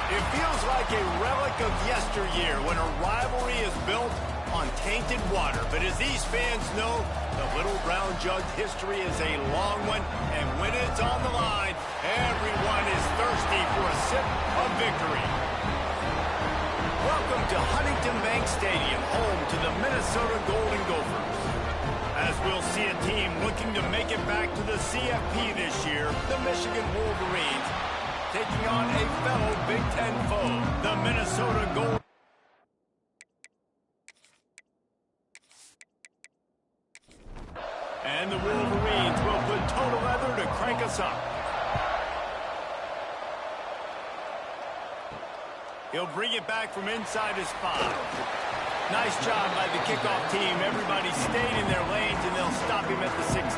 It feels like a relic of yesteryear when a rivalry is built on tainted water. But as these fans know, the Little Brown Jug history is a long one, and when it's on the line, everyone is thirsty for a sip of victory. Welcome to Huntington Bank Stadium, home to the Minnesota Golden Gophers. As we'll see a team looking to make it back to the CFP this year, the Michigan Wolverines, taking on a fellow Big Ten foe, the Minnesota Gold. And the Wolverines will put total leather to crank us up. He'll bring it back from inside his 5. Nice job by the kickoff team. Everybody stayed in their lanes, and they'll stop him at the 16.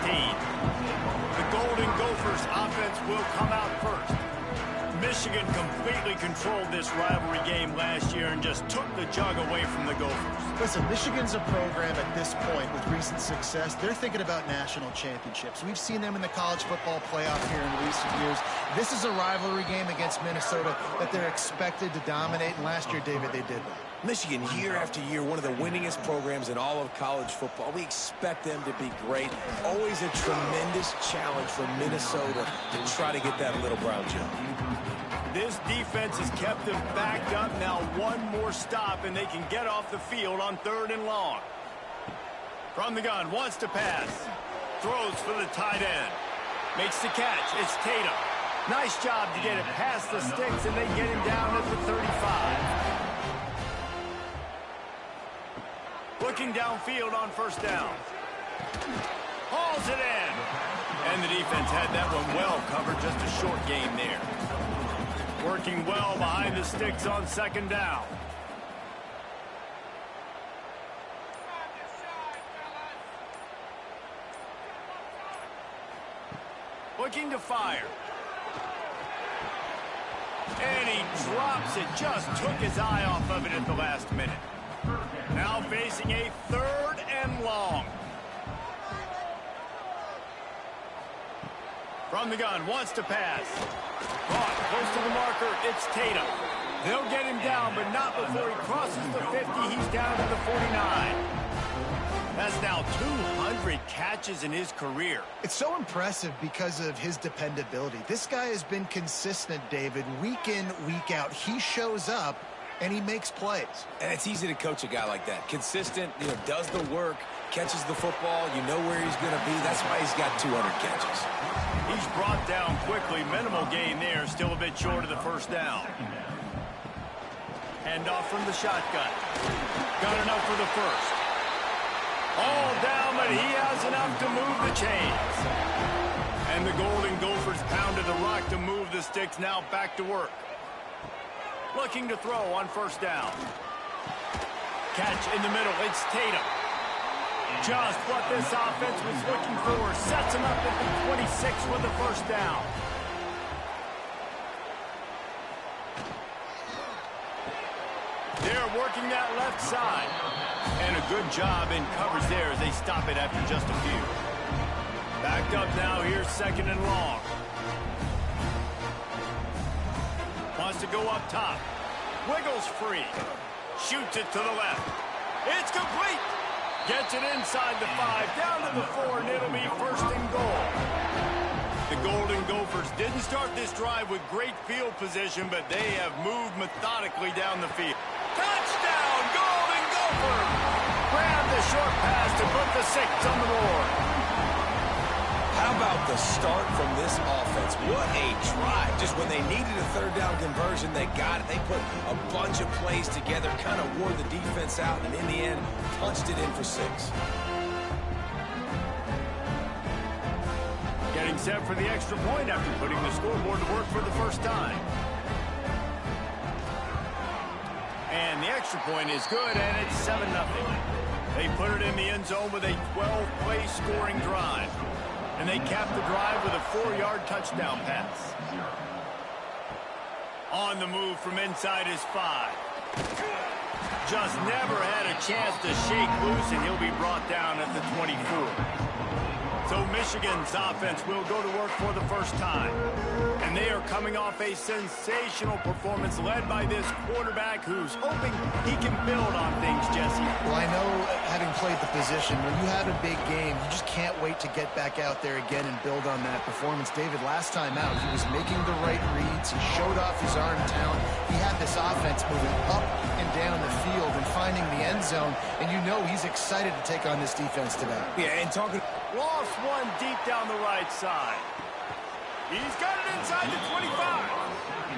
The Golden Gophers offense will come out first. Michigan completely controlled this rivalry game last year and just took the jug away from the Gophers. Listen, Michigan's a program at this point with recent success. They're thinking about national championships. We've seen them in the college football playoff here in recent years. This is a rivalry game against Minnesota that they're expected to dominate, and last year, David, they did that. Michigan, year after year, one of the winningest programs in all of college football. We expect them to be great. Always a tremendous challenge for Minnesota to try to get that Little Brown Jug. This defense has kept them backed up. Now one more stop, and they can get off the field on 3rd and long. From the gun, wants to pass. Throws for the tight end. Makes the catch. It's Tatum. Nice job to get it past the sticks, and they get him down at the 35. Looking downfield on 1st down. Hauls it in. And the defense had that one well covered. Just a short game there. Working well behind the sticks on 2nd down. Looking to fire. And he drops it. Just took his eye off of it at the last minute. Now facing a 3rd and long. From the gun, wants to pass. Caught close to the marker, it's Tatum. They'll get him down, but not before he crosses the 50. He's down to the 49. That's now 200 catches in his career. It's so impressive because of his dependability. This guy has been consistent, David, week in, week out. He shows up, and he makes plays. And it's easy to coach a guy like that. Consistent, does the work, catches the football, you know where he's going to be. That's why he's got 200 catches. He's brought down quickly. Minimal gain there. Still a bit short of the 1st down. Hand off from the shotgun. Got enough for the 1st. All down, but he has enough to move the chains. And the Golden Gophers pounded the rock to move the sticks. Now back to work. Looking to throw on 1st down. Catch in the middle. It's Tatum. Just what this offense was looking for. Sets him up at the 26 for the 1st down. They're working that left side. And a good job in coverage there as they stop it after just a few. Backed up now. Here's 2nd and long. Wants to go up top. Wiggles free. Shoots it to the left. It's complete. Gets it inside the 5, down to the 4, and it'll be 1st and goal. The Golden Gophers didn't start this drive with great field position, but they have moved methodically down the field. Touchdown, Golden Gophers! Grab the short pass to put the 6 on the board. How about the start from this offense? What a drive. Just when they needed a 3rd down conversion, they got it. They put a bunch of plays together, kind of wore the defense out, and in the end, punched it in for 6. Getting set for the extra point after putting the scoreboard to work for the 1st time. And the extra point is good, and it's 7-0. They put it in the end zone with a 12-play scoring drive. And they capped the drive with a 4-yard touchdown pass. On the move from inside his 5. Just never had a chance to shake loose, and he'll be brought down at the 24. So Michigan's offense will go to work for the first time. And they are coming off a sensational performance led by this quarterback who's hoping he can build on things, Jesse. Well, I know, having played the position, when you have a big game, you just can't wait to get back out there again and build on that performance. David, last time out, he was making the right reads. He showed off his arm talent. He had this offense moving up and down the field and finding the end zone. And you know he's excited to take on this defense today. Yeah, and talking... Lost one deep down the right side. He's got it inside the 25.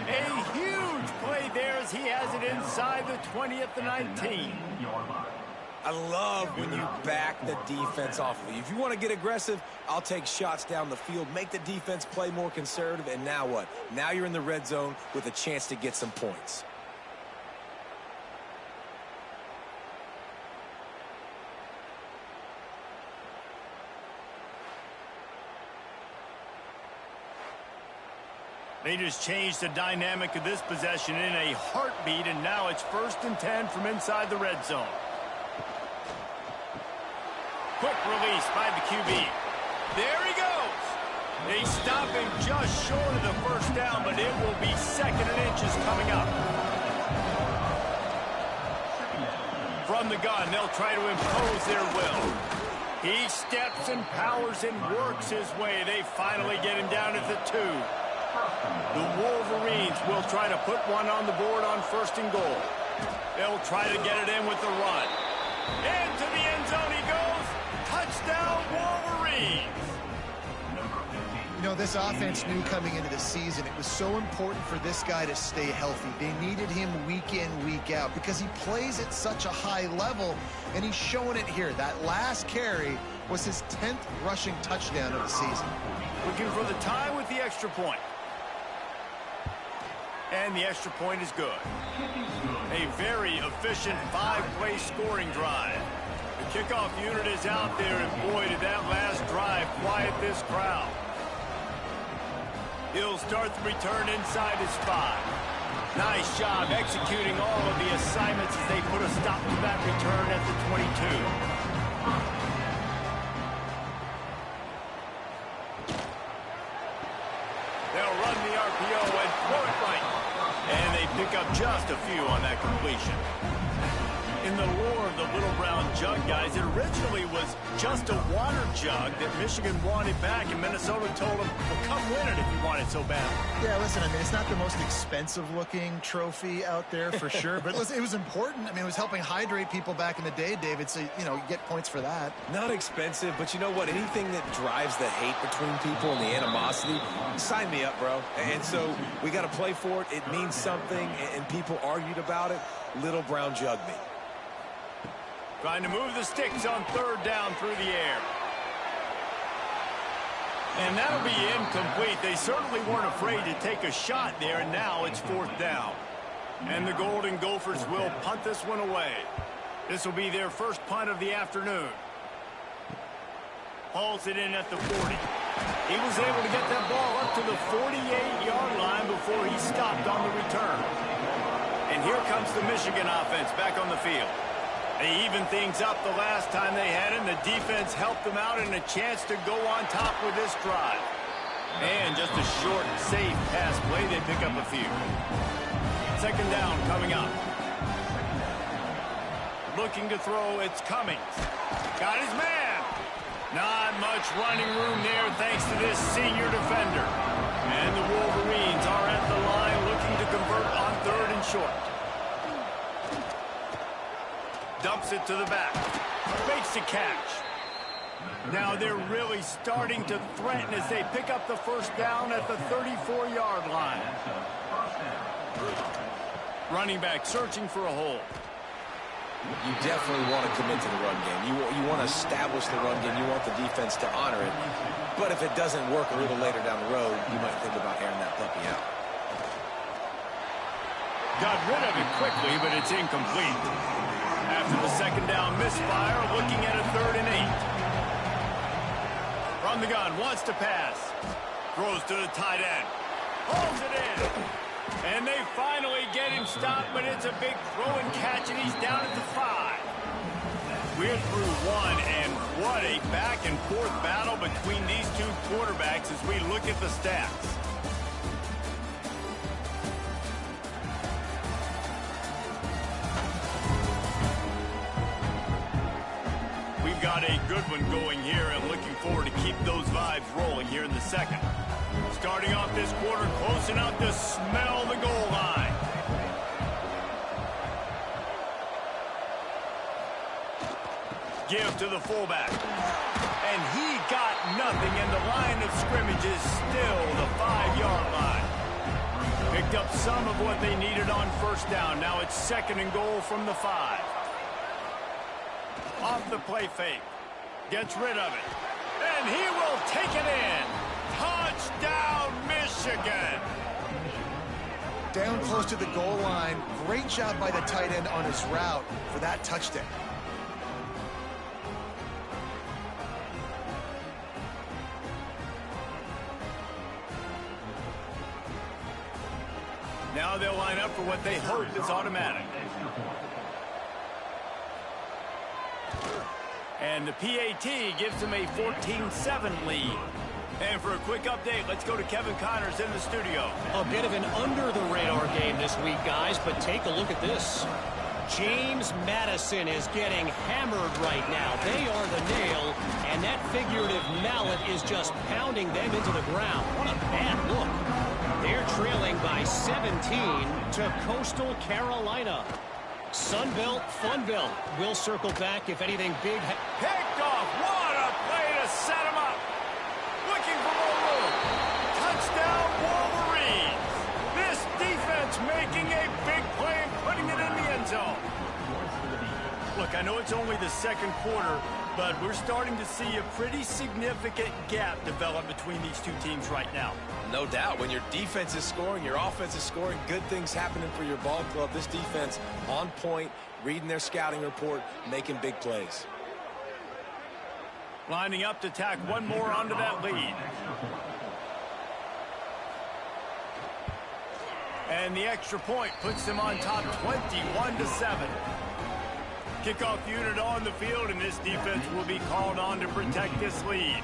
A huge play there as he has it inside the 20 at the 19. I love when you back the defense off of you. If you want to get aggressive, I'll take shots down the field, make the defense play more conservative, and now what? Now you're in the red zone with a chance to get some points. They just changed the dynamic of this possession in a heartbeat, and now it's 1st and 10 from inside the red zone. Quick release by the QB. There he goes. They stop him just short of the first down, but it will be 2nd and inches coming up. From the gun, they'll try to impose their will. He steps and powers and works his way. They finally get him down at the 2. The Wolverines will try to put one on the board on 1st and goal. They'll try to get it in with the run. Into the end zone he goes. Touchdown, Wolverines. You know, this offense knew coming into the season it was so important for this guy to stay healthy. They needed him week in, week out because he plays at such a high level, and he's showing it here. That last carry was his 10th rushing touchdown of the season. Looking for the tie with the extra point. And the extra point is good. A very efficient 5-play scoring drive. The kickoff unit is out there, and boy, did that last drive quiet this crowd. He'll start the return inside his 5. Nice job executing all of the assignments as they put a stop to that return at the 22. They'll run the RPO and throw it right. And they pick up just a few on that completion. In the lore of the little brown jug, guys, it originally was just a water jug that Michigan wanted back, and Minnesota told them, well, come win it if you want it so bad. Yeah, listen, I mean, it's not the most expensive-looking trophy out there for sure, but listen, it was important. I mean, it was helping hydrate people back in the day, David, so, you know, you get points for that. Not expensive, but you know what? Anything that drives the hate between people and the animosity, sign me up, bro. And so we got to play for it. It means something, and people argued about it. Little brown jug me. Trying to move the sticks on 3rd down through the air. And that'll be incomplete. They certainly weren't afraid to take a shot there, and now it's 4th down. And the Golden Gophers will punt this one away. This will be their first punt of the afternoon. Hauls it in at the 40. He was able to get that ball up to the 48-yard line before he stopped on the return. And here comes the Michigan offense back on the field. They evened things up the last time they had it, and the defense helped them out and a chance to go on top with this drive. And just a short, safe pass play, they pick up a few. 2nd down coming up. Looking to throw, it's Cummings. Got his man. Not much running room there thanks to this senior defender. And the Wolverines are at the line looking to convert on 3rd and short. Dumps it to the back. Makes the catch. Now they're really starting to threaten as they pick up the 1st down at the 34-yard line. Running back searching for a hole. You definitely want to commit to the run game. You want to establish the run game. You want the defense to honor it. But if it doesn't work a little later down the road, you might think about airing that puppy out. Got rid of it quickly, but it's incomplete. After the second down misfire, looking at a 3rd and 8. From the gun, wants to pass. Throws to the tight end. Holds it in. And they finally get him stopped, but it's a big throw and catch, and he's down at the 5. We're through one, and what a back-and-forth battle between these two quarterbacks as we look at the stats. We've got a good one going here, and looking forward to keep those vibes rolling here in the second. Starting off this quarter, close enough to smell the goal line. Give to the fullback. And he got nothing, and the line of scrimmage is still the 5-yard line. Picked up some of what they needed on first down. Now it's 2nd and goal from the 5. Off the play fake. Gets rid of it. And he will take it in. Touchdown, Michigan. Down close to the goal line. Great job by the tight end on his route for that touchdown. Now they'll line up for what they hope is automatic. And the PAT gives them a 14-7 lead. And for a quick update, let's go to Kevin Connors in the studio. A bit of an under-the-radar game this week, guys, but take a look at this. James Madison is getting hammered right now. They are the nail, and that figurative mallet is just pounding them into the ground. What a bad look. They're trailing by 17 to Coastal Carolina. Sunbelt, Funbelt will circle back if anything big. Picked off. What a play to set him up. Looking for more room. Touchdown, Wolverines. This defense making a big play and putting it in the end zone. Look, I know it's only the second quarter, but we're starting to see a pretty significant gap develop between these two teams right now. No doubt. When your defense is scoring, your offense is scoring, good things happening for your ball club. This defense on point, reading their scouting report, making big plays. Lining up to tack one more onto that lead. And the extra point puts them on top 21-7. Kickoff unit on the field, and this defense will be called on to protect this lead.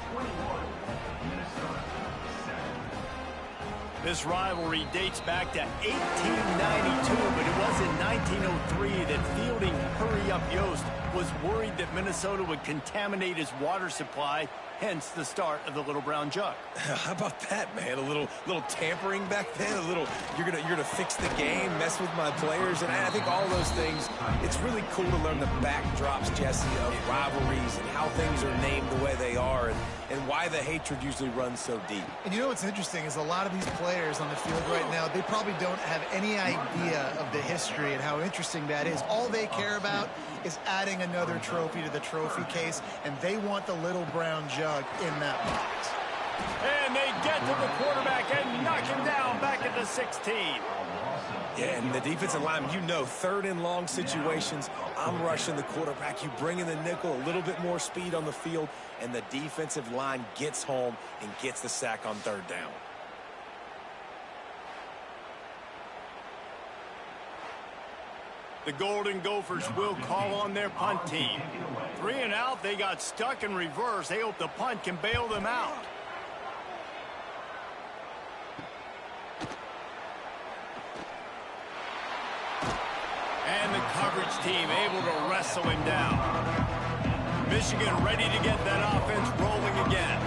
This rivalry dates back to 1892, but it was in 1903 that fielding Hurry-Up Yost was worried that Minnesota would contaminate his water supply, hence the start of the Little Brown Jug. How about that, man? A little tampering back then. A little, you're gonna fix the game, mess with my players, and I think all those things. It's really cool to learn the backdrops, Jesse, of rivalries and how things are named the way they are, and why the hatred usually runs so deep. And you know what's interesting is a lot of these players on the field right now, they probably don't have any idea of the history and how interesting that is. All they care about is adding another trophy to the trophy case, and they want the Little Brown Jug in that box. And they get to the quarterback and knock him down back at the 16. Yeah, and the defensive lineman, you know, 3rd and long situations, I'm rushing the quarterback. You bring in the nickel, a little bit more speed on the field, and the defensive line gets home and gets the sack on 3rd down. The Golden Gophers will call on their punt team. 3 and out, they got stuck in reverse. They hope the punt can bail them out. And the coverage team able to wrestle him down. Michigan ready to get that offense rolling again.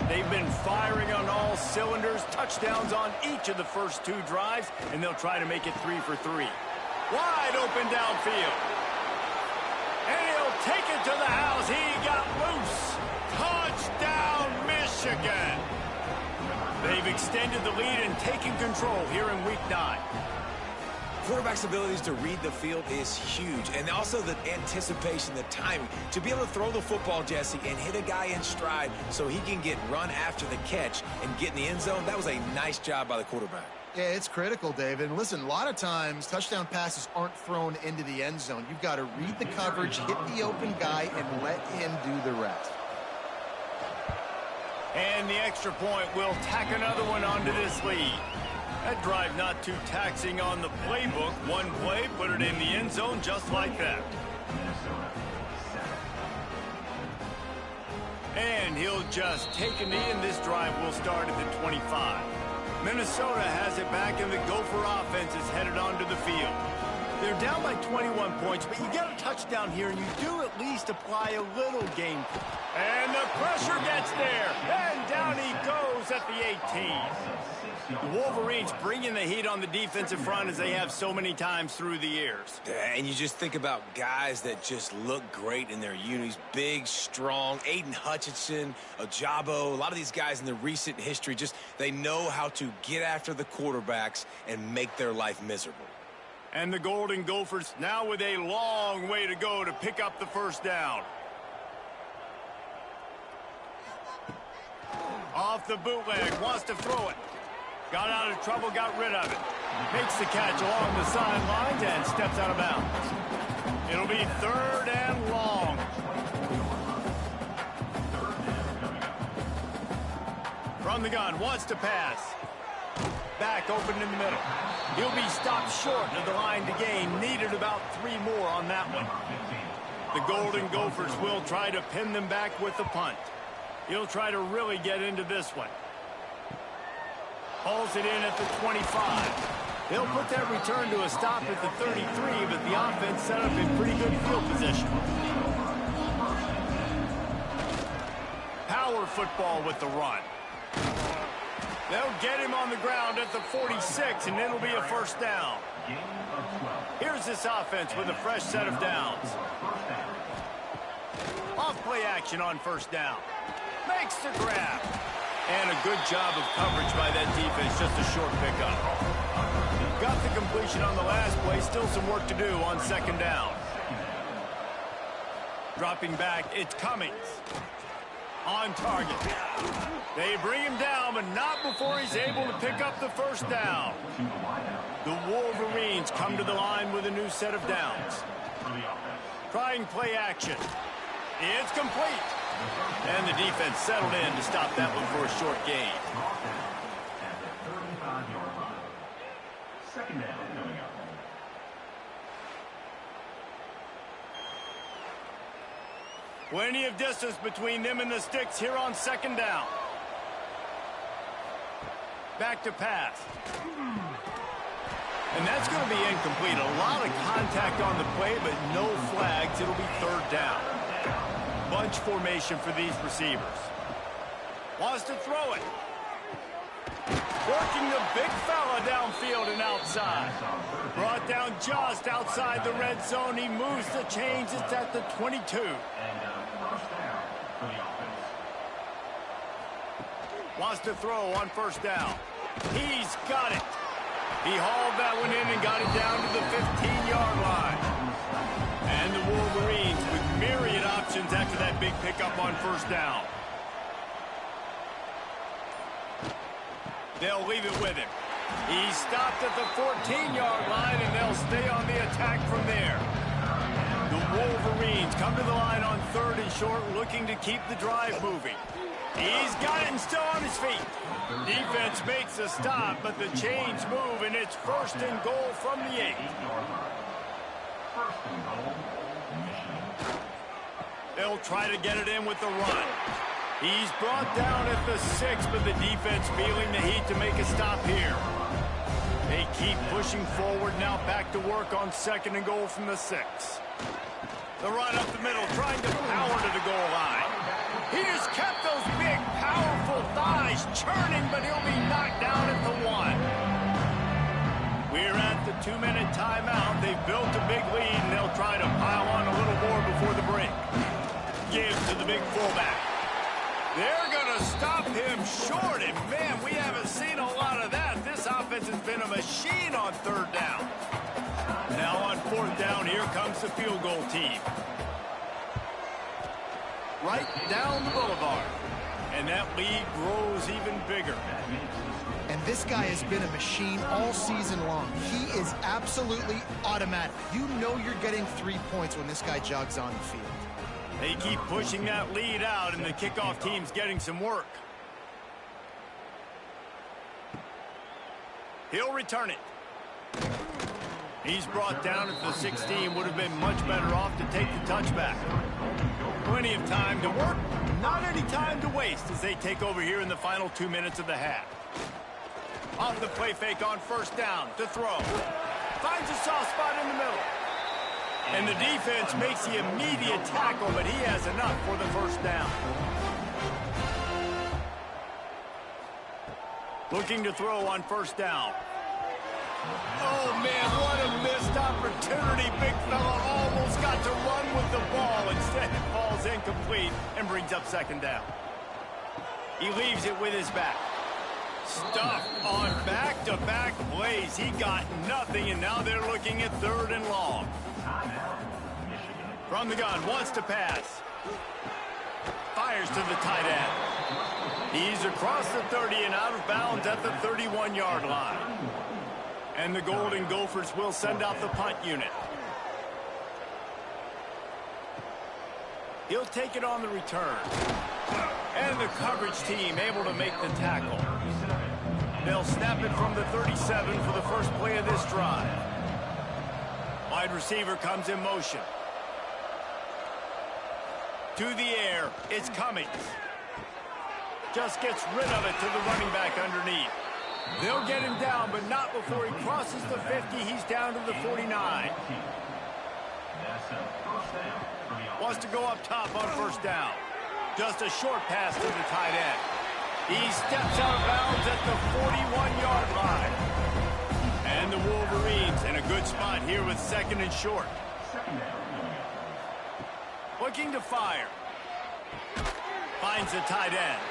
They've been firing on all cylinders, touchdowns on each of the first 2 drives, and they'll try to make it 3 for 3. Wide open downfield. And he'll take it to the house. He got loose. Touchdown, Michigan. They've extended the lead and taken control here in Week 9. Quarterback's abilities to read the field is huge, and also the anticipation, the timing. To be able to throw the football, Jesse, and hit a guy in stride so he can get run after the catch and get in the end zone, that was a nice job by the quarterback. Yeah, it's critical, David. And listen, a lot of times touchdown passes aren't thrown into the end zone. You've got to read the coverage, hit the open guy, and let him do the rest. And the extra point will tack another one onto this lead. That drive not too taxing on the playbook. One play, put it in the end zone just like that. And he'll just take a knee, and this drive will start at the 25. Minnesota has it back, and the Gopher offense is headed onto the field. They're down by 21 points, but you get a touchdown here, and you do at least apply a little game. And the pressure gets there, and down he goes at the 18. The Wolverines bringing the heat on the defensive front as they have so many times through the years. And you just think about guys that just look great in their unis. Big, strong, Aiden Hutchinson, Ojabo, a lot of these guys in the recent history, just they know how to get after the quarterbacks and make their life miserable. And the Golden Gophers now with a long way to go to pick up the first down. Off the bootleg, wants to throw it. Got out of trouble, got rid of it. Makes the catch along the sidelines and steps out of bounds. It'll be 3rd and long. From the gun, wants to pass. Back open in the middle. He'll be stopped short of the line to gain. Needed about 3 more on that one. The Golden Gophers will try to pin them back with the punt. He'll try to really get into this one. Hauls it in at the 25. They'll put that return to a stop at the 33, but the offense set up in pretty good field position. Power football with the run. They'll get him on the ground at the 46, and it'll be a first down. Here's this offense with a fresh set of downs. Off play action on first down. Makes the grab. And a good job of coverage by that defense, just a short pickup. Got the completion on the last play, still some work to do on 2nd down. Dropping back, it's Cummings. On target. They bring him down, but not before he's able to pick up the first down. The Wolverines come to the line with a new set of downs. Trying play action. It's complete. And the defense settled in to stop that one for a short gain. Second down coming up. Plenty of distance between them and the sticks here on 2nd down. Back to pass. And that's going to be incomplete. A lot of contact on the play, but no flags. It'll be 3rd down. Bunch formation for these receivers. Wants to throw it. Working the big fella downfield and outside. Brought down just outside the red zone. He moves the chains. It's at the 22. Wants to throw on first down. He's got it. He hauled that one in and got it down to the 15-yard line. And the Wolverines with myriad options after that big pickup on first down. They'll leave it with him. He stopped at the 14-yard line, and they'll stay on the attack from there. The Wolverines come to the line on 3rd and short, looking to keep the drive moving. He's got it and still on his feet. Defense makes a stop, but the chains move, and it's 1st and goal from the 8. They'll try to get it in with the run. He's brought down at the 6, but the defense feeling the heat to make a stop here. They keep pushing forward, now back to work on 2nd and goal from the 6. The run up the middle, trying to power to the goal line. He just kept those big, powerful thighs churning, but he'll be knocked down at the 1. We're at the 2-minute timeout. They've built a big lead, and they'll try to pile on a little more before the break. Gives to the big fullback. They're going to stop him short, and man, we haven't seen a lot of that. This offense has been a machine on 3rd down. Now on 4th down, here comes the field goal team. Right down the boulevard. And that lead grows even bigger. And This guy has been a machine all season long. He is absolutely automatic. You know you're getting 3 points when this guy jogs on the field. They keep pushing that lead out, and the kickoff team's getting some work. He'll return it. He's brought down at the 16. Would have been much better off to take the touchback. Plenty of time to work. Not any time to waste as they take over here in the final 2 minutes of the half. Off the play fake on first down to throw. Finds a soft spot in the middle. And the defense makes the immediate tackle, but he has enough for the first down. Looking to throw on first down. Oh, man, what a missed opportunity. Big fella almost got to run with the ball. Instead, it falls incomplete and brings up second down. He leaves it with his back. Stuffed on back-to-back plays. He got nothing, and now they're looking at 3rd and long. From the gun, wants to pass. Fires to the tight end. He's across the 30 and out of bounds at the 31-yard line. And the Golden Gophers will send out the punt unit. He'll take it on the return. And the coverage team able to make the tackle. They'll snap it from the 37 for the first play of this drive. Wide receiver comes in motion. To the air, it's Cummings. Just gets rid of it to the running back underneath. They'll get him down, but not before he crosses the 50. He's down to the 49. Wants to go up top on first down. Just a short pass to the tight end. He steps out of bounds at the 41-yard line. And the Wolverines in a good spot here with 2nd and short. Looking to fire. Finds the tight end.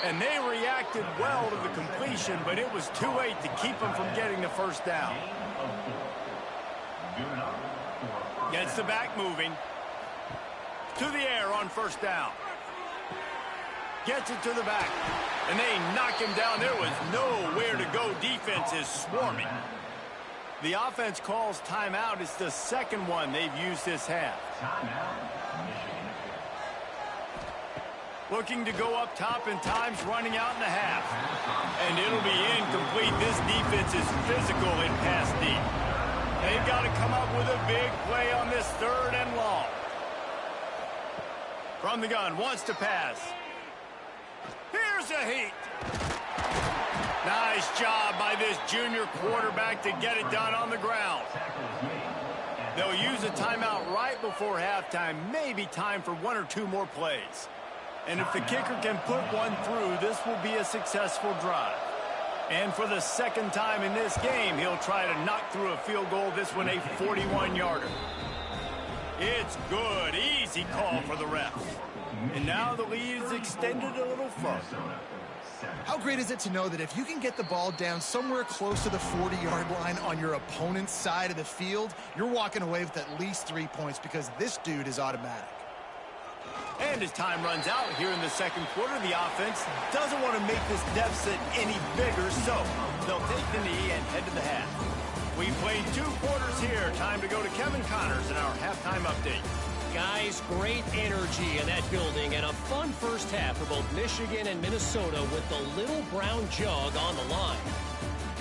And they reacted well to the completion, but it was too late to keep them from getting the first down. Gets the back moving. To the air on first down. Gets it to the back. And they knock him down. There was nowhere to go. Defense is swarming. The offense calls timeout. It's the second one they've used this half. Looking to go up top, and time's running out in the half. And it'll be incomplete. This defense is physical in pass deep. They've got to come up with a big play on this 3rd and long. From the gun, wants to pass. Here's a heat. Nice job by this junior quarterback to get it done on the ground. They'll use a timeout right before halftime. Maybe time for 1 or 2 more plays. And if the kicker can put one through, this will be a successful drive. And for the 2nd time in this game, he'll try to knock through a field goal, this one a 41-yarder. It's good. Easy call for the refs. And now the lead is extended a little further. How great is it to know that if you can get the ball down somewhere close to the 40-yard line on your opponent's side of the field, you're walking away with at least 3 points because this dude is automatic. And as time runs out here in the 2nd quarter, the offense doesn't want to make this deficit any bigger, so they'll take the knee and head to the half. We played 2 quarters here. Time to go to Kevin Connors in our halftime update. Guys, great energy in that building and a fun first half for both Michigan and Minnesota with the little brown jug on the line.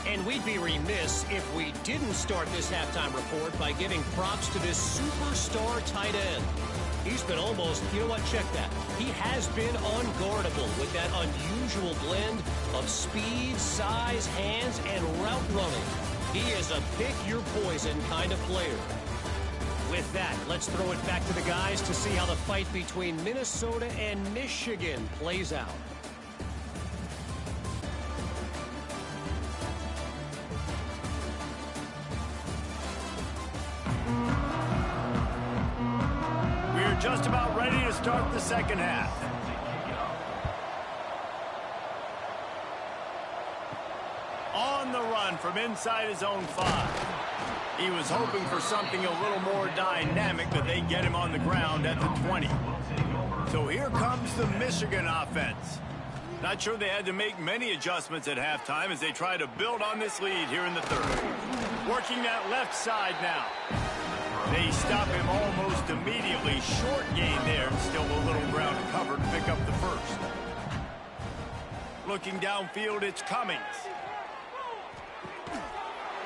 And we'd be remiss if we didn't start this halftime report by giving props to this superstar tight end. He's been almost, you know what, check that. He has been unguardable with that unusual blend of speed, size, hands, and route running. He is a pick-your-poison kind of player. With that, let's throw it back to the guys to see how the fight between Minnesota and Michigan plays out. We're just about ready to start the 2nd half. On the run from inside his own 5. He was hoping for something a little more dynamic, but they get him on the ground at the 20. So here comes the Michigan offense. Not sure they had to make many adjustments at halftime as they try to build on this lead here in the third. Working that left side now. They stop him almost immediately. Short gain there, and still a little ground to cover to pick up the first. Looking downfield, it's Cummings.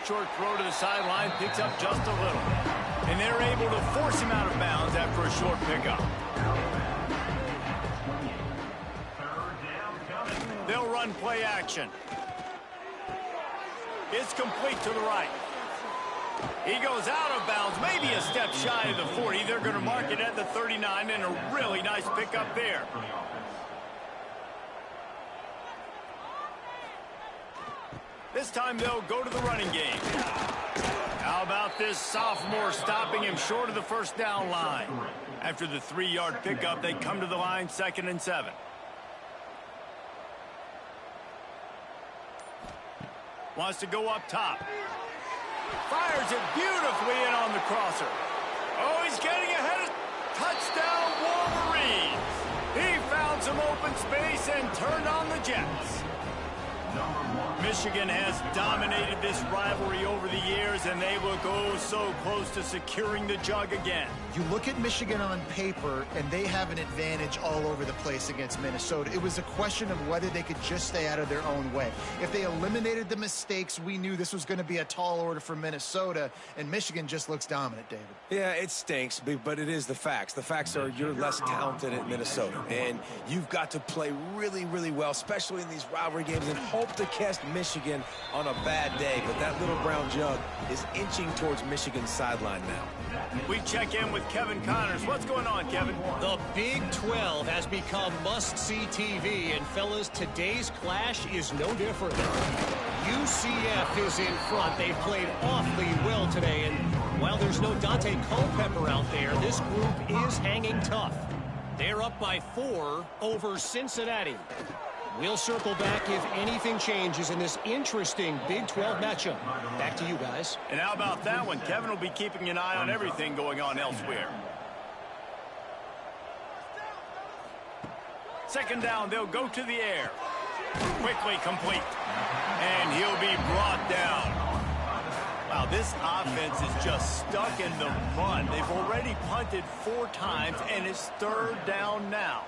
Short throw to the sideline, picks up just a little. And they're able to force him out of bounds after a short pickup. They'll run play action. It's complete to the right. He goes out of bounds, maybe a step shy of the 40. They're going to mark it at the 39, and a really nice pickup there. This time they'll go to the running game. How about this sophomore stopping him short of the first down line? After the 3-yard pickup, they come to the line 2nd and 7. Wants to go up top. Fires it beautifully in on the crosser. Oh, he's getting ahead of touchdown Wolverines. He found some open space and turned on the Jets. Michigan has dominated this rivalry over the years, and they will go so close to securing the jug again. You look at Michigan on paper, and they have an advantage all over the place against Minnesota. It was a question of whether they could just stay out of their own way. If they eliminated the mistakes, we knew this was going to be a tall order for Minnesota, and Michigan just looks dominant, David. Yeah, it stinks, but it is the facts. The facts are you're less talented at Minnesota, and you've got to play really, really well, especially in these rivalry games, and hope to catch Michigan on a bad day. But that little brown jug is inching towards Michigan's sideline now. We check in with Kevin Connors. What's going on, Kevin? The Big 12 has become must-see TV, and fellas, today's clash is no different. UCF is in front. They played awfully well today, and while there's no Dante Culpepper out there, this group is hanging tough. They're up by 4 over Cincinnati. We'll circle back if anything changes in this interesting Big 12 matchup. Back to you guys. And how about that one? Kevin will be keeping an eye on everything going on elsewhere. 2nd down, they'll go to the air. Quickly complete. And he'll be brought down. Wow, this offense is just stuck in the mud. They've already punted 4 times, and it's 3rd down now.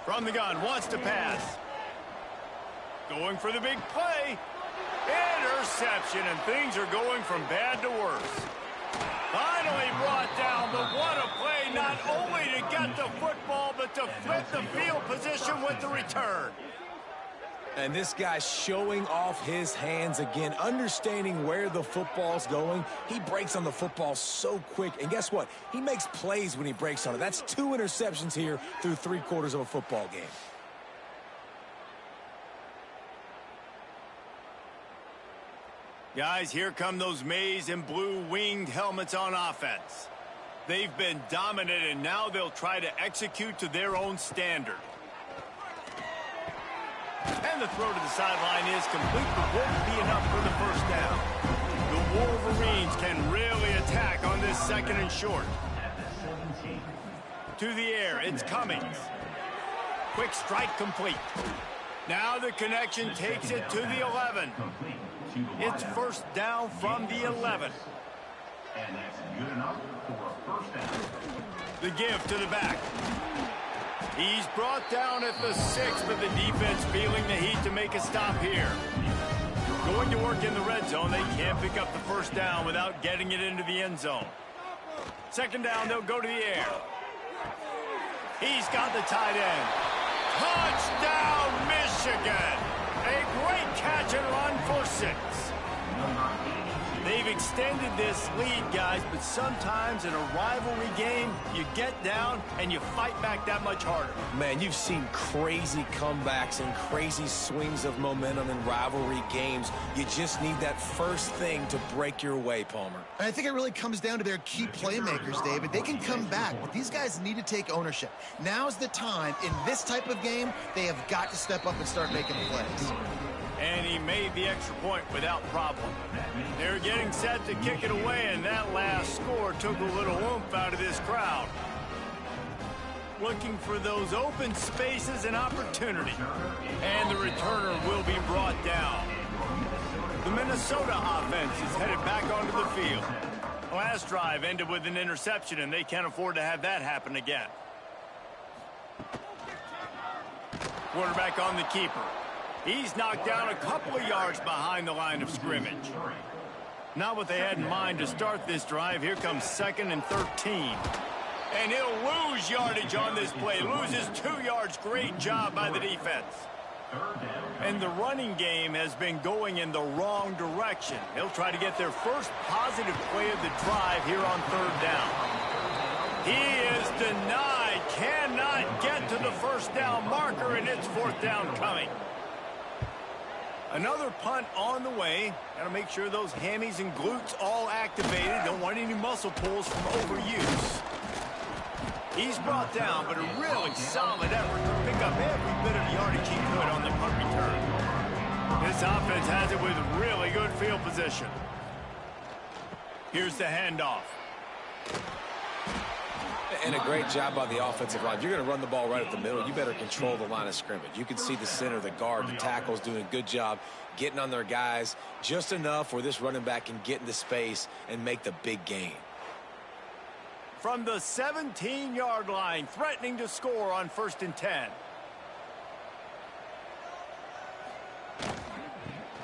From the gun, wants to pass. Going for the big play. Interception, and things are going from bad to worse. Finally brought down, but what a play, not only to get the football, but to flip the field position with the return. And this guy's showing off his hands again, understanding where the football's going. He breaks on the football so quick. And guess what? He makes plays when he breaks on it. That's 2 interceptions here through 3/4 of a football game. Guys, here come those maize and blue winged helmets on offense. They've been dominant, and now they'll try to execute to their own standard. And the throw to the sideline is complete, but won't be enough for the first down. The Wolverines can really attack on this 2nd and short. To the air, it's Cummings. Quick strike complete. Now the connection takes it to the 11. It's 1st down from the 11. And that's good enough for a 1st down. The give to the back. He's brought down at the 6, but the defense feeling the heat to make a stop here. Going to work in the red zone. They can't pick up the 1st down without getting it into the end zone. 2nd down, they'll go to the air. He's got the tight end. Touchdown, Michigan! A great catch and run for 6. They've extended this lead, guys, but sometimes in a rivalry game, you get down and you fight back that much harder. Man, you've seen crazy comebacks and crazy swings of momentum in rivalry games. You just need that first thing to break your way, Palmer. I think it really comes down to their key playmakers, David. They can come back, but these guys need to take ownership. Now's the time. In this type of game, they have got to step up and start making plays. And he made the extra point without problem. They're getting set to kick it away, and that last score took a little oomph out of this crowd. looking for those open spaces and opportunity. And the returner will be brought down. The Minnesota offense is headed back onto the field. Last drive ended with an interception, and they can't afford to have that happen again. Quarterback on the keeper. He's knocked down a couple of yards behind the line of scrimmage. Not what they had in mind to start this drive. Here comes 2nd and 13. And he'll lose yardage on this play. Loses 2 yards. Great job by the defense. And the running game has been going in the wrong direction. They'll try to get their first positive play of the drive here on 3rd down. He is denied. Cannot get to the first down marker, and it's 4th down coming. Another punt on the way. Got to make sure those hammies and glutes all activated. Don't want any muscle pulls from overuse. He's brought down, but a really solid effort to pick up every bit of yardage he could on the punt return. This offense has it with really good field position. Here's the handoff. And a great job by the offensive line. If you're going to run the ball right up the middle, you better control the line of scrimmage. You can see the center, the guard, the tackles doing a good job getting on their guys just enough where this running back can get into space and make the big gain. From the 17-yard line, threatening to score on 1st and 10.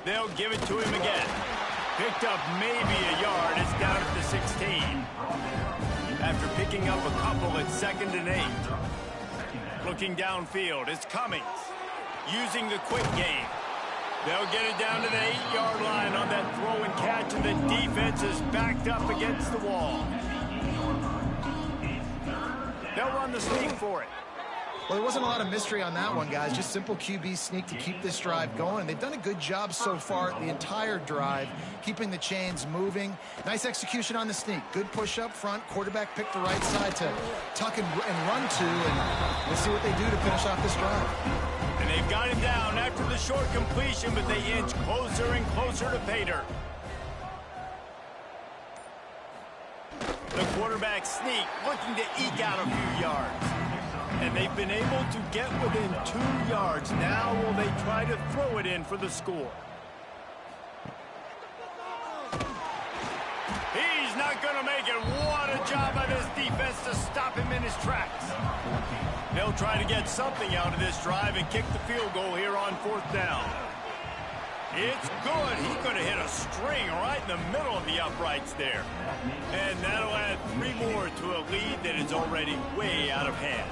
They'll give it to him again. Picked up maybe a yard. It's down at the 16. After picking up a couple at 2nd and 8. Looking downfield, it's Cummings. Using the quick game. They'll get it down to the 8-yard line on that throw and catch, and the defense is backed up against the wall. They'll run the sneak for it. Well, there wasn't a lot of mystery on that one, guys. Just simple QB sneak to keep this drive going. They've done a good job so far the entire drive, keeping the chains moving. Nice execution on the sneak. Good push up front. Quarterback picked the right side to tuck and run to, and we'll see what they do to finish off this drive. And they've got him down after the short completion, but they inch closer and closer to pay dirt. The quarterback sneak, looking to eke out a few yards. And they've been able to get within 2 yards. Now will they try to throw it in for the score? He's not going to make it. What a job by this defense to stop him in his tracks. They'll try to get something out of this drive and kick the field goal here on 4th down. It's good. He could have hit a string right in the middle of the uprights there. And that'll add 3 more to a lead that is already way out of hand.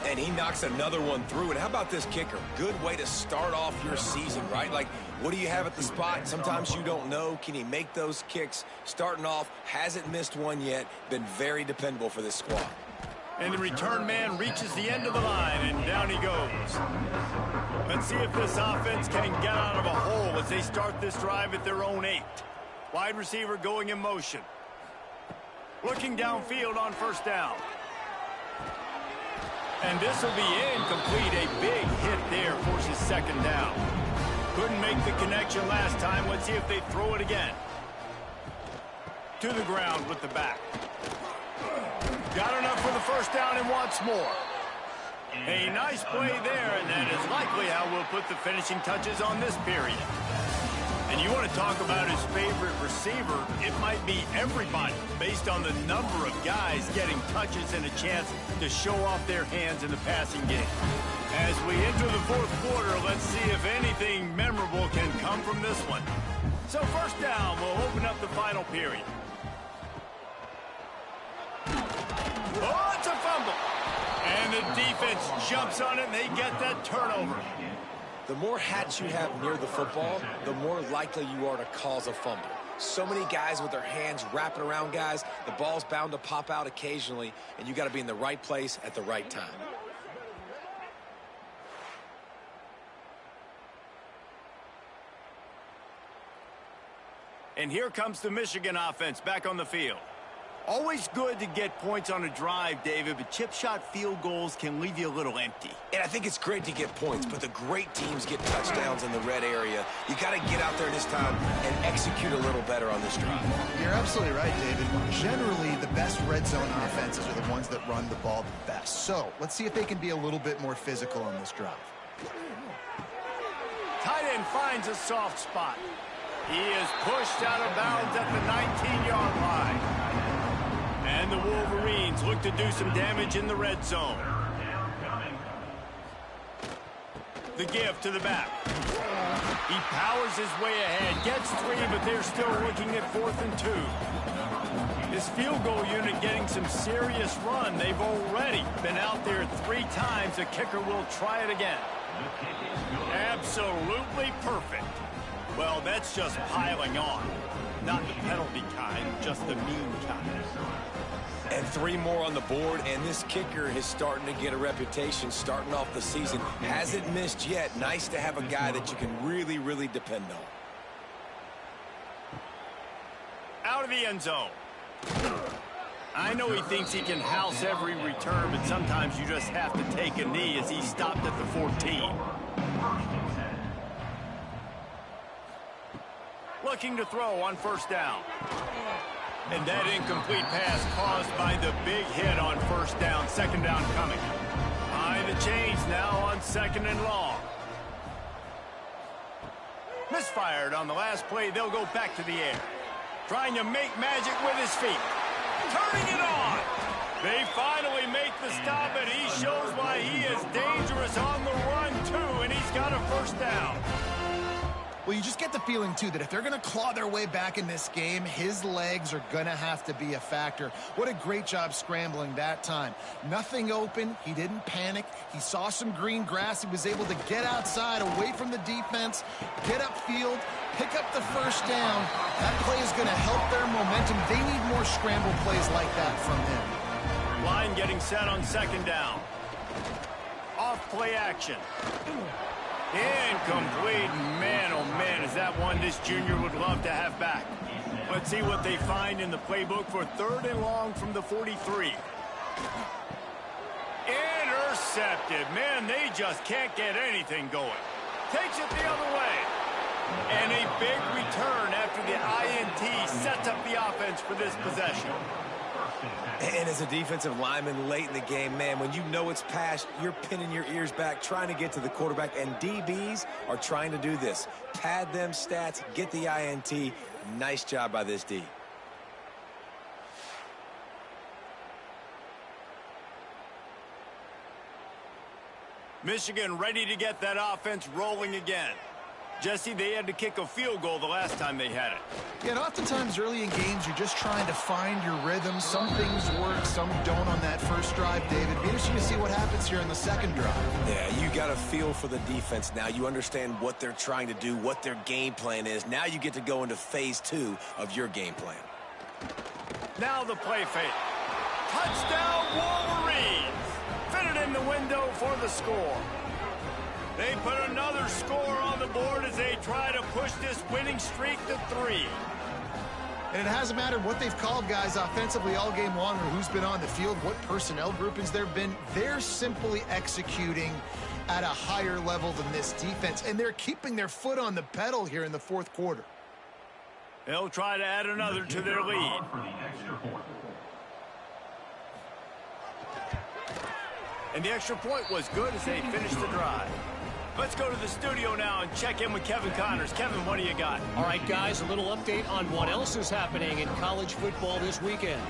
And he knocks another one through. And how about this kicker? Good way to start off your season, right? Like, what do you have at the spot? Sometimes you don't know. Can he make those kicks? Starting off, hasn't missed one yet. Been very dependable for this squad. And the return man reaches the end of the line, and down he goes. Let's see if this offense can get out of a hole as they start this drive at their own 8. Wide receiver going in motion. Looking downfield on 1st down. And this will be incomplete. A big hit there forces 2nd down. Couldn't make the connection last time. Let's see if they throw it again. To the ground with the back. Got enough for the 1st down and wants more. A nice play there, and that is likely how we'll put the finishing touches on this period. And you want to talk about his favorite receiver, it might be everybody based on the number of guys getting touches and a chance to show off their hands in the passing game. As we enter the 4th quarter, let's see if anything memorable can come from this one. So 1st down will open up the final period. Oh, it's a fumble. And the defense jumps on it, and they get that turnover. The more hats you have near the football, the more likely you are to cause a fumble. So many guys with their hands wrapping around guys, the ball's bound to pop out occasionally, and you got to be in the right place at the right time. And here comes the Michigan offense back on the field. Always good to get points on a drive, David, but chip shot field goals can leave you a little empty. And I think it's great to get points, but the great teams get touchdowns in the red area. You got to get out there this time and execute a little better on this drive. You're absolutely right, David. Generally, the best red zone offenses are the ones that run the ball the best. So let's see if they can be a little bit more physical on this drive. Tight end finds a soft spot. He is pushed out of bounds at the 19-yard line. And the Wolverines look to do some damage in the red zone. The give to the back. He powers his way ahead, gets 3, but they're still looking at 4th and 2. His field goal unit getting some serious run. They've already been out there 3 times. The kicker will try it again. Absolutely perfect. Well, that's just piling on. Not the penalty kind, just the mean kind. And 3 more on the board, and this kicker is starting to get a reputation starting off the season. Hasn't missed yet. Nice to have a guy that you can really, really depend on. Out of the end zone. I know he thinks he can house every return, but sometimes you just have to take a knee as he stopped at the 14. Looking to throw on 1st down. And that incomplete pass caused by the big hit on 1st down. 2nd down coming. Behind the chains now on 2nd and long. Misfired on the last play. They'll go back to the air. Trying to make magic with his feet. Turning it on. They finally make the stop, and he shows why he is dangerous on the run, too, and he's got a 1st down. Well, you just get the feeling, too, that if they're going to claw their way back in this game, his legs are going to have to be a factor. What a great job scrambling that time. Nothing open. He didn't panic. He saw some green grass. He was able to get outside, away from the defense, get upfield, pick up the 1st down. That play is going to help their momentum. They need more scramble plays like that from him. Line getting set on 2nd down. Off play action. Incomplete. Man, oh man, is that one this junior would love to have back. Let's see what they find in the playbook for 3rd and long from the 43. Intercepted. Man, they just can't get anything going. Takes it the other way. And a big return after the INT sets up the offense for this possession. And as a defensive lineman late in the game, man, when you know it's past, you're pinning your ears back, trying to get to the quarterback, and DBs are trying to do this. Pad them stats, get the INT. Nice job by this D. Michigan ready to get that offense rolling again. Jesse, they had to kick a field goal the last time they had it. Yeah, and oftentimes early in games, you're just trying to find your rhythm. Some things work, some don't on that 1st drive, David. Be interesting to see what happens here in the 2nd drive. Yeah, you got a feel for the defense now. You understand what they're trying to do, what their game plan is. Now you get to go into phase 2 of your game plan. Now the play fake. Touchdown, Wolverines! Fitted in the window for the score. They put another score on the board as they try to push this winning streak to 3. And it hasn't mattered what they've called guys offensively all game long or who's been on the field, what personnel groupings there have been. They're simply executing at a higher level than this defense, and they're keeping their foot on the pedal here in the 4th quarter. They'll try to add another to their lead. And the extra point was good as they finished the drive. Let's go to the studio now and check in with Kevin Connors. Kevin, what do you got? All right, guys, a little update on what else is happening in college football this weekend.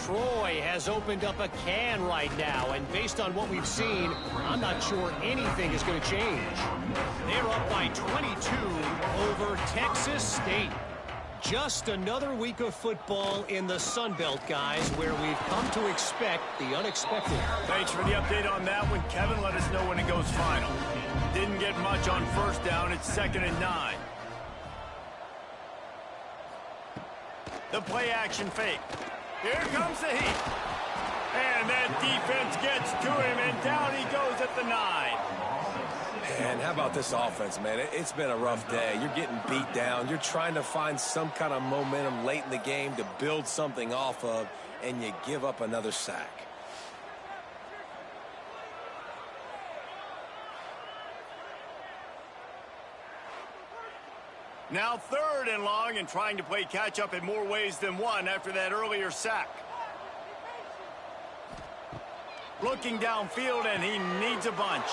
Troy has opened up a can right now, and based on what we've seen, I'm not sure anything is going to change. They're up by 22 over Texas State. Just another week of football in the Sun Belt, guys, where we've come to expect the unexpected. Thanks for the update on that one, Kevin. Let us know when it goes final. Didn't get much on 1st down. It's 2nd and 9. The play action fake. Here comes the heat. And that defense gets to him, and down he goes at the 9. And how about this offense, man? It's been a rough day. You're getting beat down. You're trying to find some kind of momentum late in the game to build something off of, and you give up another sack. Now 3rd and long, and trying to play catch-up in more ways than one after that earlier sack. Looking downfield, and he needs a bunch.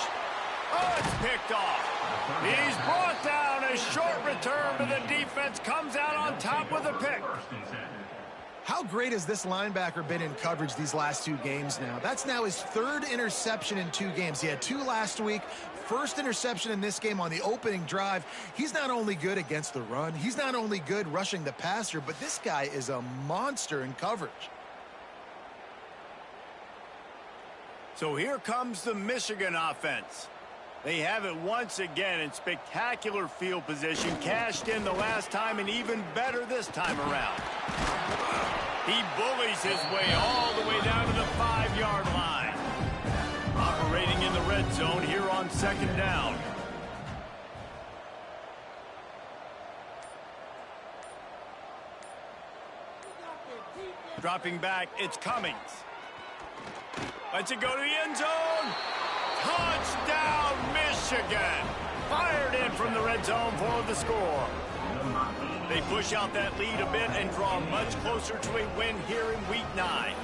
Oh, it's picked off. He's brought down. A short return, but the defense comes out on top with a pick. How great has this linebacker been in coverage these last 2 games now? That's now his 3rd interception in 2 games. He had 2 last week. First interception in this game on the opening drive. He's not only good against the run, he's not only good rushing the passer, but this guy is a monster in coverage. So here comes the Michigan offense. They have it once again in spectacular field position, cashed in the last time and even better this time around. He bullies his way all the way down to the 5-yard line. Operating in the red zone here on 2nd down. Dropping back, it's Cummings. Lets it go to the end zone. Touchdown, Michigan! Fired in from the red zone for the score. They push out that lead a bit and draw much closer to a win here in Week 9.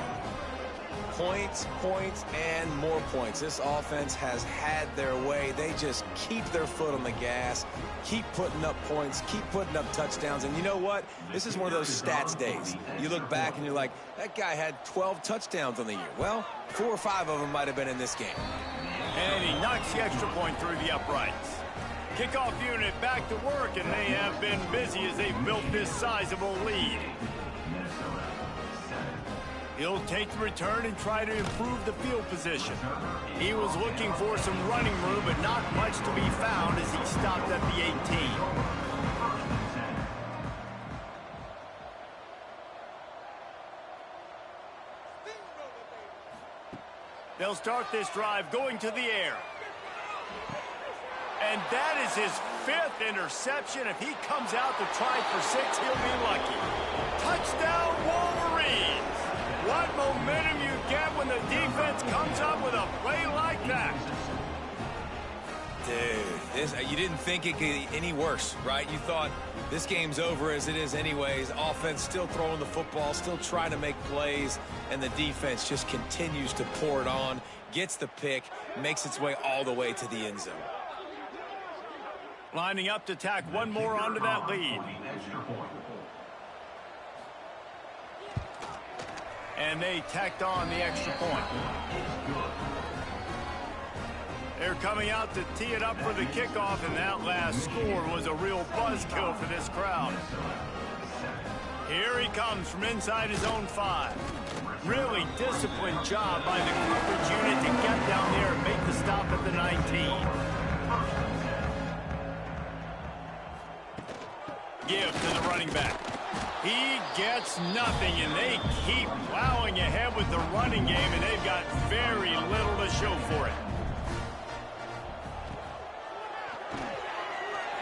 Points, points, and more points. This offense has had their way. They just keep their foot on the gas, keep putting up points, keep putting up touchdowns. And you know what? This is one of those stats days. You look back and you're like, that guy had 12 touchdowns on the year. Well, 4 or 5 of them might have been in this game. And he knocks the extra point through the uprights. Kickoff unit back to work, and they have been busy as they've built this sizable lead. He'll take the return and try to improve the field position. He was looking for some running room, but not much to be found as he stopped at the 18. They'll start this drive going to the air. And that is his 5th interception. If he comes out to try for 6, he'll be lucky. Touchdown, Wolverines! What momentum you get when the defense comes up with a play like that. Dude, you didn't think it could get any worse, right? You thought this game's over as it is anyways. Offense still throwing the football, still trying to make plays, and the defense just continues to pour it on, gets the pick, makes its way all the way to the end zone. Lining up to tack one more onto that lead. And they tacked on the extra point. They're coming out to tee it up for the kickoff, and that last score was a real buzzkill for this crowd. Here he comes from inside his own 5. Really disciplined job by the coverage unit to get down there and make the stop at the 19. Give to the running back. He gets nothing, and they keep plowing ahead with the running game, and they've got very little to show for it.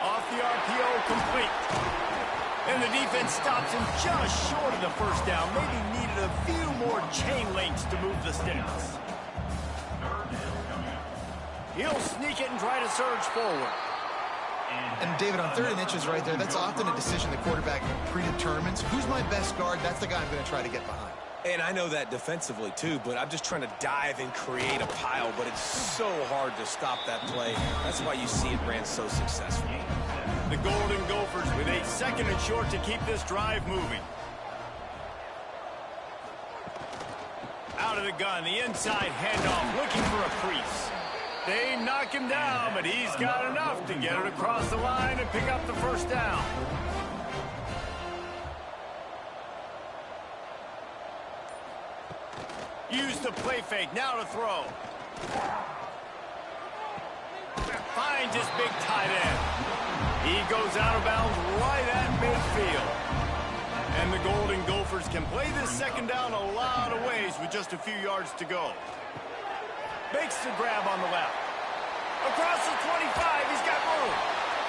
Off the RPO, complete. And the defense stops him just short of the first down. Maybe needed a few more chain links to move the sticks. He'll sneak it and try to surge forward. And David, on 3rd and inches right there, that's often a decision the quarterback predetermines. Who's my best guard? That's the guy I'm going to try to get behind. And I know that defensively too, but I'm just trying to dive and create a pile, but it's so hard to stop that play. That's why you see it ran so successfully. The Golden Gophers with a 2nd and short to keep this drive moving. Out of the gun, the inside handoff, looking for a crease. They knock him down, but he's got enough to get it across the line and pick up the first down. Use the play fake, now to throw. Finds his big tight end. He goes out of bounds right at midfield. And the Golden Gophers can play this 2nd down a lot of ways with just a few yards to go. Makes the grab on the left. Across the 25, he's got room.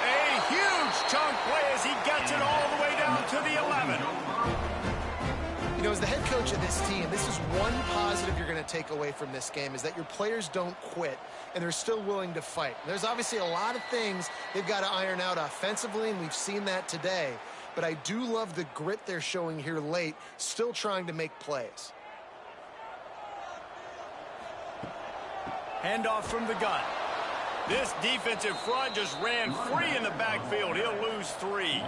A huge chunk play as he gets it all the way down to the 11. You know, as the head coach of this team, this is one positive you're going to take away from this game, is that your players don't quit, and they're still willing to fight. There's obviously a lot of things they've got to iron out offensively, and we've seen that today. But I do love the grit they're showing here late, still trying to make plays. Handoff from the gun. This defensive front just ran free in the backfield. He'll lose 3.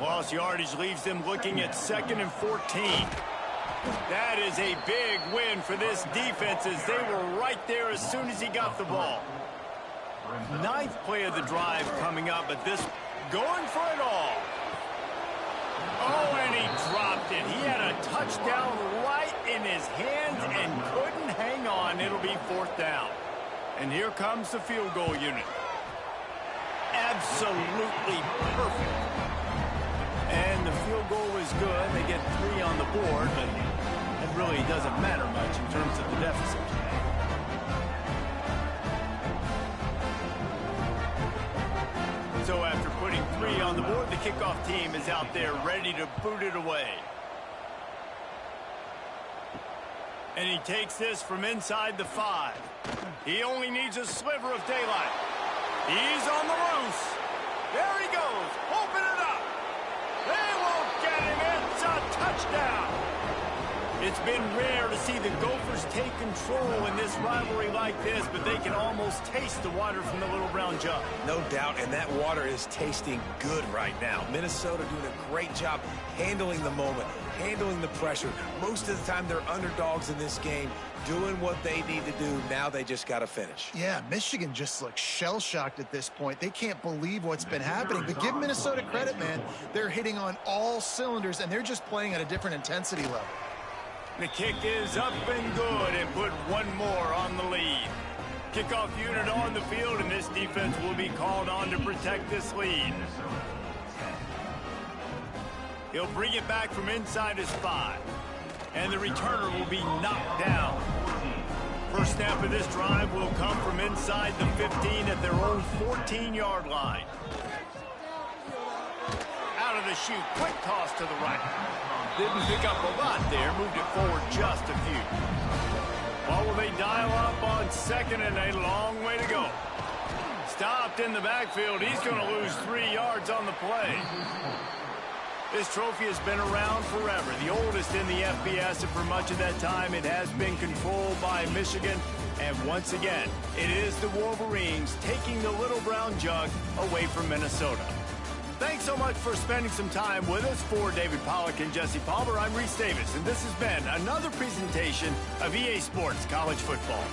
Lost yardage leaves them looking at 2nd and 14. That is a big win for this defense as they were right there as soon as he got the ball. 9th play of the drive coming up, but this going for it all. Oh, and he dropped it. He had a touchdown right in his hands and couldn't hang on. It'll be 4th down. And here comes the field goal unit. Absolutely perfect. And the field goal is good. They get 3 on the board, but it really doesn't matter much in terms of the deficit. So after putting 3 on the board, the kickoff team is out there ready to boot it away. And he takes this from inside the 5. He only needs a sliver of daylight. He's on the loose. There he goes. Open it up. They won't get him. It's a touchdown. It's been rare to see the Gophers take control in this rivalry like this, but they can almost taste the water from the little brown jug. No doubt, and that water is tasting good right now. Minnesota doing a great job handling the moment, handling the pressure. Most of the time, they're underdogs in this game, doing what they need to do. Now they just got to finish. Yeah, Michigan just looks shell-shocked at this point. They can't believe what's been happening. But give Minnesota credit, man. They're hitting on all cylinders, and they're just playing at a different intensity level. The kick is up and good and put 1 more on the lead. Kickoff unit on the field, and this defense will be called on to protect this lead. He'll bring it back from inside his 5. And the returner will be knocked down. First snap of this drive will come from inside the 15 at their own 14-yard line. Out of the chute, quick toss to the right. Didn't pick up a lot there, moved it forward just a few. Well, will they dial up on 2nd and a long way to go? Stopped in the backfield. He's going to lose 3 yards on the play. This trophy has been around forever, the oldest in the FBS, and for much of that time it has been controlled by Michigan. And once again, it is the Wolverines taking the little brown jug away from Minnesota. Thanks so much for spending some time with us. For David Pollack and Jesse Palmer, I'm Reese Davis, and this has been another presentation of EA Sports College Football.